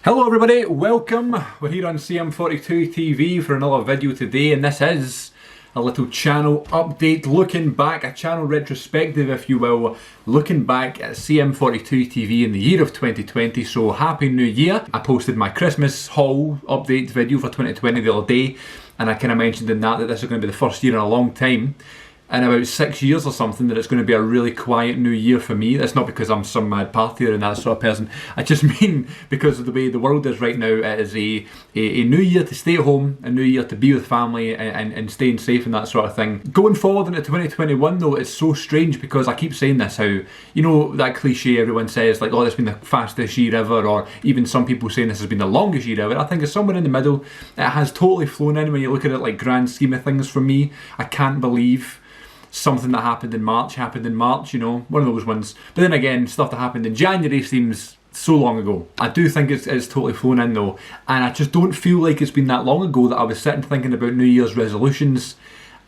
Hello everybody, welcome. We're here on CM42 TV for another video today, and this is a little channel update, looking back, a channel retrospective if you will, looking back at CM42 TV in the year of 2020, so Happy New Year. I posted my Christmas haul update video for 2020 the other day, and I kind of mentioned in that this is going to be the first year in a long time, in about 6 years or something, that it's going to be a really quiet new year for me. That's not because I'm some mad partier and that sort of person. I just mean because of the way the world is right now. It is a new year to stay at home, a new year to be with family and staying safe and that sort of thing. Going forward into 2021 though, it's so strange because I keep saying this, how, you know, that cliche everyone says, like, oh, it's been the fastest year ever, or even some people saying this has been the longest year ever. I think it's somewhere in the middle. It has totally flown in when you look at it like grand scheme of things for me. I can't believe something that happened in March, you know, one of those ones. But then again, stuff that happened in January seems so long ago. I do think it's totally flown in though, and I just don't feel like it's been that long ago that I was sitting thinking about New Year's resolutions.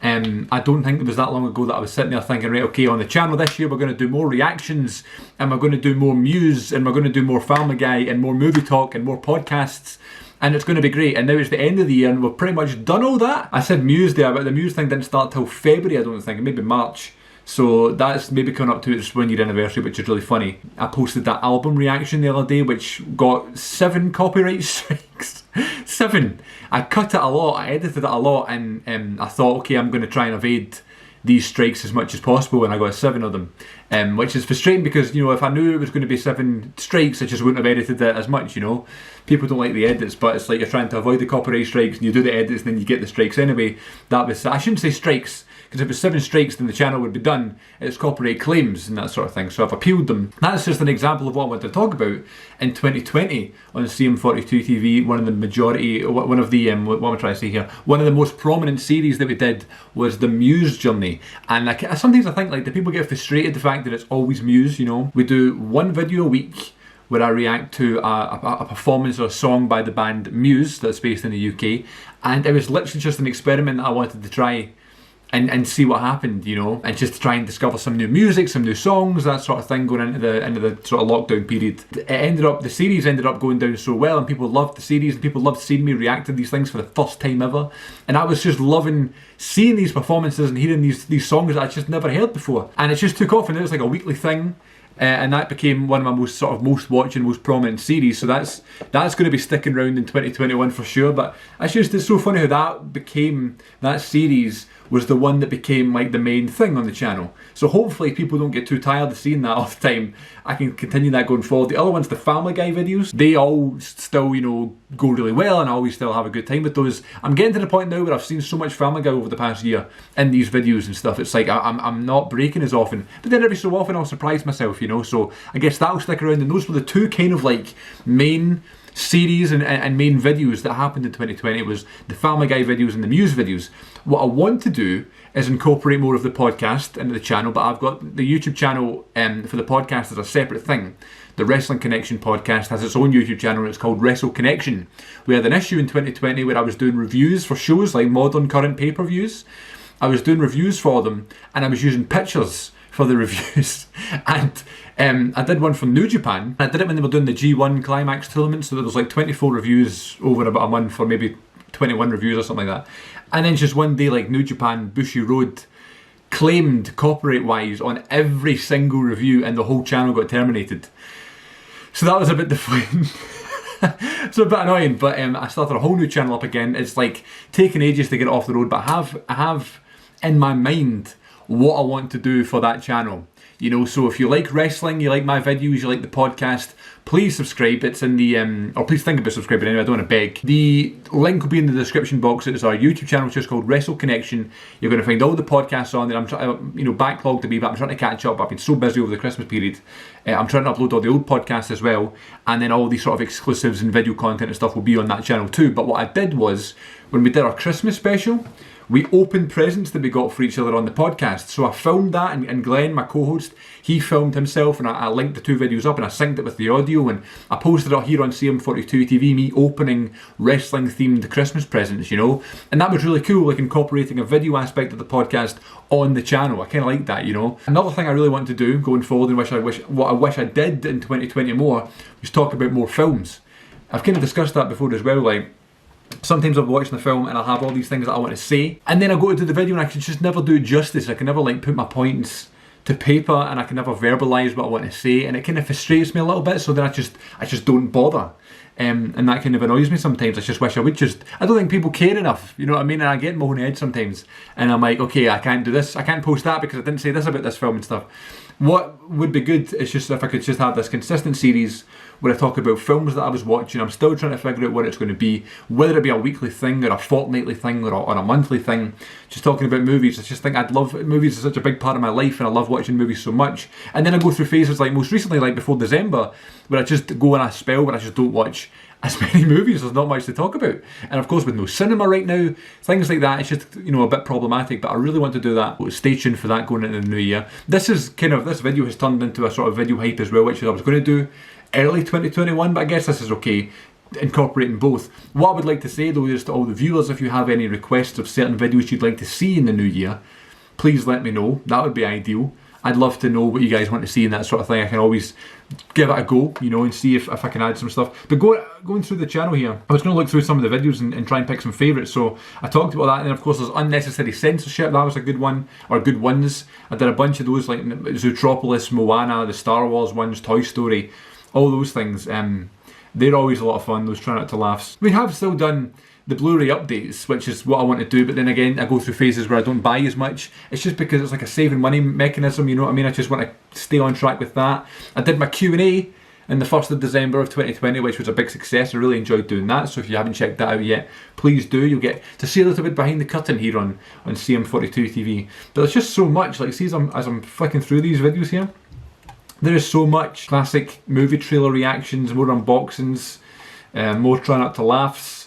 I don't think it was that long ago that I was sitting there thinking, right, okay, on the channel this year we're going to do more reactions, and we're going to do more Muse, and we're going to do more Family Guy, and more movie talk, and more podcasts, and it's going to be great. And now it's the end of the year and we've pretty much done all that. I said Muse there, but the Muse thing didn't start till February, I don't think, maybe March. So that's maybe coming up to its 1 year anniversary, which is really funny. I posted that album reaction the other day, which got 7 copyright strikes. 7! I cut it a lot, I edited it a lot, and I thought, okay, I'm going to try and evade these strikes as much as possible, and I got 7 of them. Which is frustrating because, you know, if I knew it was going to be 7 strikes, I just wouldn't have edited it as much, you know. People don't like the edits, but it's like you're trying to avoid the copyright strikes and you do the edits and then you get the strikes anyway. That was, I shouldn't say strikes, because if it's 7 strikes then the channel would be done. It's copyright claims and that sort of thing, so I've appealed them. That's just an example of what I want to talk about in 2020 on CM42 TV. One of the majority, one of the, what am I trying to say here? One of the most prominent series that we did was the Muse journey. And sometimes I think, like, do people get frustrated the fact that it's always Muse, you know? We do one video a week where I react to a performance or a song by the band Muse that's based in the UK, and it was literally just an experiment that I wanted to try and see what happened, you know, and just to try and discover some new music, some new songs, that sort of thing, going into the sort of lockdown period. The series ended up going down so well, and people loved the series, and people loved seeing me react to these things for the first time ever, and I was just loving seeing these performances and hearing these songs that I just never heard before, and it just took off, and it was like a weekly thing. And that became one of my most watched and most prominent series. So that's going to be sticking around in 2021 for sure. But it's so funny how that series was the one that became like the main thing on the channel. So hopefully people don't get too tired of seeing that all the time. I can continue that going forward. The other ones, the Family Guy videos, they all still, you know, go really well, and I always still have a good time with those. I'm getting to the point now where I've seen so much Family Guy over the past year in these videos and stuff. It's like I'm not breaking as often, but then every so often I'll surprise myself, you know. So I guess that'll stick around, and those were the two kind of like main series and main videos that happened in 2020. It was the Family Guy videos and the Muse videos. What I want to do is incorporate more of the podcast into the channel, but I've got the YouTube channel for the podcast as a separate thing. The Wrestling Connection podcast has its own YouTube channel, and it's called Wrestle Connection. We had an issue in 2020 where I was doing reviews for shows like modern current pay-per-views. I was doing reviews for them, and I was using pictures for the reviews. And I did one from New Japan. I did it when they were doing the G1 Climax tournament, so there was like 24 reviews over about a month, or maybe 21 reviews or something like that. And then just one day, like, New Japan Bushi Road claimed copyright-wise on every single review, and the whole channel got terminated. So that was a bit deflating. So a bit annoying, but I started a whole new channel up again. It's like taking ages to get it off the road, but I have in my mind what I want to do for that channel. You know, so if you like wrestling, you like my videos, you like the podcast, please subscribe. It's in the, or please think about subscribing anyway, I don't want to beg. The link will be in the description box. It's our YouTube channel, which is called Wrestle Connection. You're going to find all the podcasts on there. I'm trying, you know, backlogged to be, but I'm trying to catch up. I've been so busy over the Christmas period. I'm trying to upload all the old podcasts as well, and then all these sort of exclusives and video content and stuff will be on that channel too. But what I did was, when we did our Christmas special, we opened presents that we got for each other on the podcast. So I filmed that, and Glenn, my co-host, he filmed himself, and I linked the 2 videos up, and I synced it with the audio, and I posted it here on CM42 TV, me opening wrestling themed Christmas presents, you know. And that was really cool, like incorporating a video aspect of the podcast on the channel. I kind of like that, you know. Another thing I really want to do going forward, and what I wish I did in 2020 more, was talk about more films. I've kind of discussed that before as well, like, sometimes I'll be watching the film and I'll have all these things that I want to say, and then I go to do the video and I can just never do it justice. I can never like put my points to paper, and I can never verbalise what I want to say, and it kind of frustrates me a little bit, so then I just don't bother. And that kind of annoys me sometimes. I just wish I would I don't think people care enough, you know what I mean? And I get in my own head sometimes, and I'm like, okay, I can't do this, I can't post that because I didn't say this about this film and stuff. What would be good is just if I could just have this consistent series where I talk about films that I was watching. I'm still trying to figure out what it's going to be, whether it be a weekly thing or a fortnightly thing or a monthly thing. Just talking about movies. I just think movies is such a big part of my life, and I love watching movies so much. And then I go through phases, like most recently, like before December, where I just go on a spell where I just don't watch as many movies. There's not much to talk about, and of course with no cinema right now, things like that, it's just, you know, a bit problematic. But I really want to do that. Stay tuned for that going into the new year. This video has turned into a sort of video hype as well, which I was going to do early 2021, but I guess this is okay, incorporating both. What I would like to say though is to all the viewers, if you have any requests of certain videos you'd like to see in the new year, please let me know. That would be ideal. I'd love to know what you guys want to see and that sort of thing. I can always give it a go, you know, and see if I can add some stuff. But going through the channel here, I was going to look through some of the videos and try and pick some favourites. So I talked about that, and then of course there's unnecessary censorship. That was a good one, or good ones. I did a bunch of those, like Zootropolis, Moana, the Star Wars ones, Toy Story, all those things. They're always a lot of fun, those Try Not to Laughs. We have still done the Blu-ray updates, which is what I want to do, but then again I go through phases where I don't buy as much. It's just because it's like a saving money mechanism, you know what I mean? I just want to stay on track with that. I did my Q&A in the 1st of December of 2020, which was a big success. I really enjoyed doing that, so if you haven't checked that out yet, please do. You'll get to see a little bit behind the curtain here on CM42 TV. But there's just so much, like, see as I'm flicking through these videos here, there is so much classic movie trailer reactions, more unboxings, more Try Not to Laughs,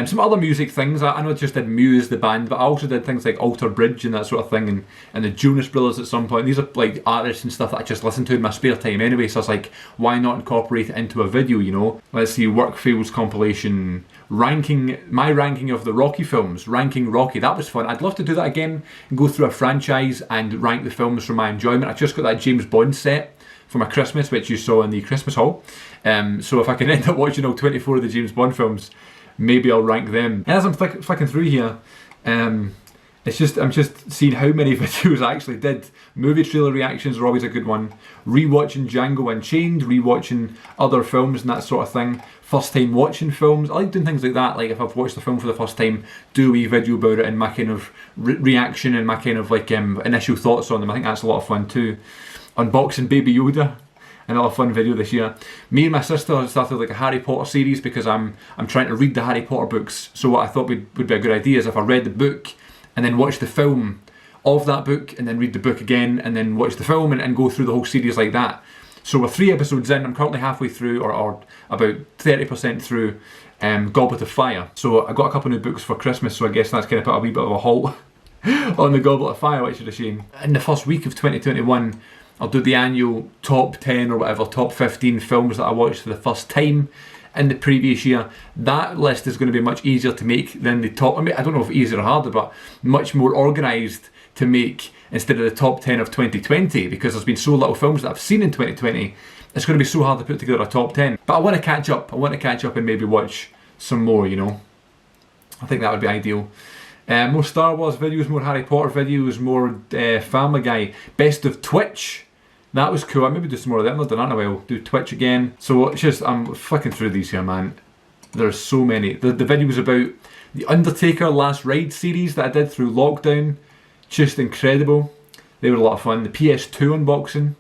some other music things. I know I just did Muse, the band, but I also did things like Alter Bridge and that sort of thing, and the Jonas Brothers at some point. These are like artists and stuff that I just listen to in my spare time anyway, so I was like, why not incorporate it into a video, you know? Let's see, Workfields compilation, my ranking of the Rocky films, ranking Rocky. That was fun. I'd love to do that again and go through a franchise and rank the films for my enjoyment. I just got that James Bond set for my Christmas, which you saw in the Christmas haul. So if I can end up watching all 24 of the James Bond films, maybe I'll rank them. And as I'm flicking through here, I'm just seeing how many videos I actually did. Movie trailer reactions are always a good one. Rewatching Django Unchained, rewatching other films and that sort of thing. First time watching films. I like doing things like that, like if I've watched the film for the first time, do a wee video about it and my kind of reaction and my kind of like initial thoughts on them. I think that's a lot of fun too. Unboxing Baby Yoda, another fun video this year. Me and my sister started like a Harry Potter series because I'm trying to read the Harry Potter books. So what I thought would be a good idea is if I read the book and then watch the film of that book and then read the book again and then watch the film and go through the whole series like that. So we're 3 episodes in. I'm currently halfway through, or about 30% through Goblet of Fire. So I got a couple new books for Christmas, so I guess that's kind of put a wee bit of a halt on the Goblet of Fire, which is a shame. In the first week of 2021, I'll do the annual top 10 or whatever, top 15 films that I watched for the first time in the previous year. That list is going to be much easier to make than the top, I mean, I don't know if easier or harder, but much more organised to make instead of the top 10 of 2020, because there's been so little films that I've seen in 2020, it's going to be so hard to put together a top 10. But I want to catch up. I want to catch up and maybe watch some more, you know. I think that would be ideal. More Star Wars videos, more Harry Potter videos, more Family Guy. Best of Twitch. That was cool. I'll maybe do some more of that. I've not done that in a while. Do Twitch again. So it's just, I'm flicking through these here, man. There's so many. The video was about the Undertaker Last Ride series that I did through lockdown. Just incredible. They were a lot of fun. The PS2 unboxing.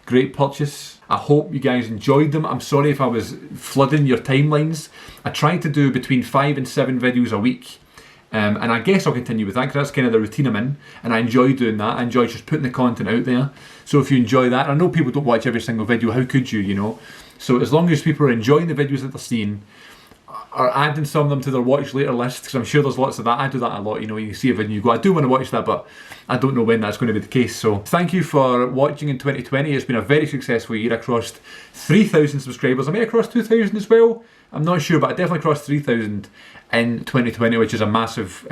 Great purchase. I hope you guys enjoyed them. I'm sorry if I was flooding your timelines. I tried to do between 5 and 7 videos a week. And I guess I'll continue with that because that's kind of the routine I'm in, and I enjoy doing that. I enjoy just putting the content out there. So if you enjoy that, I know people don't watch every single video, how could you, you know? So as long as people are enjoying the videos that they're seeing, are adding some of them to their watch later list, because I'm sure there's lots of that. I do that a lot, you know, you see a video and you go, I do want to watch that, but I don't know when that's going to be the case. So thank you for watching in 2020. It's been a very successful year. I crossed 3,000 subscribers. I may have crossed 2,000 as well. I'm not sure, but I definitely crossed 3,000 in 2020, which is a massive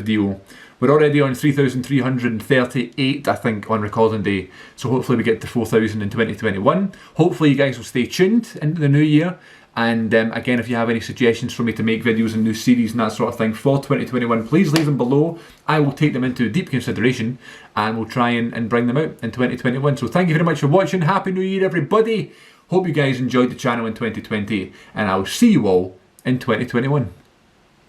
deal. We're already on 3,338, I think, on recording day. So hopefully we get to 4,000 in 2021. Hopefully you guys will stay tuned into the new year And again, if you have any suggestions for me to make videos and new series and that sort of thing for 2021, please leave them below. I will take them into deep consideration and we'll try and bring them out in 2021. So thank you very much for watching. Happy New Year, everybody. Hope you guys enjoyed the channel in 2020, and I'll see you all in 2021.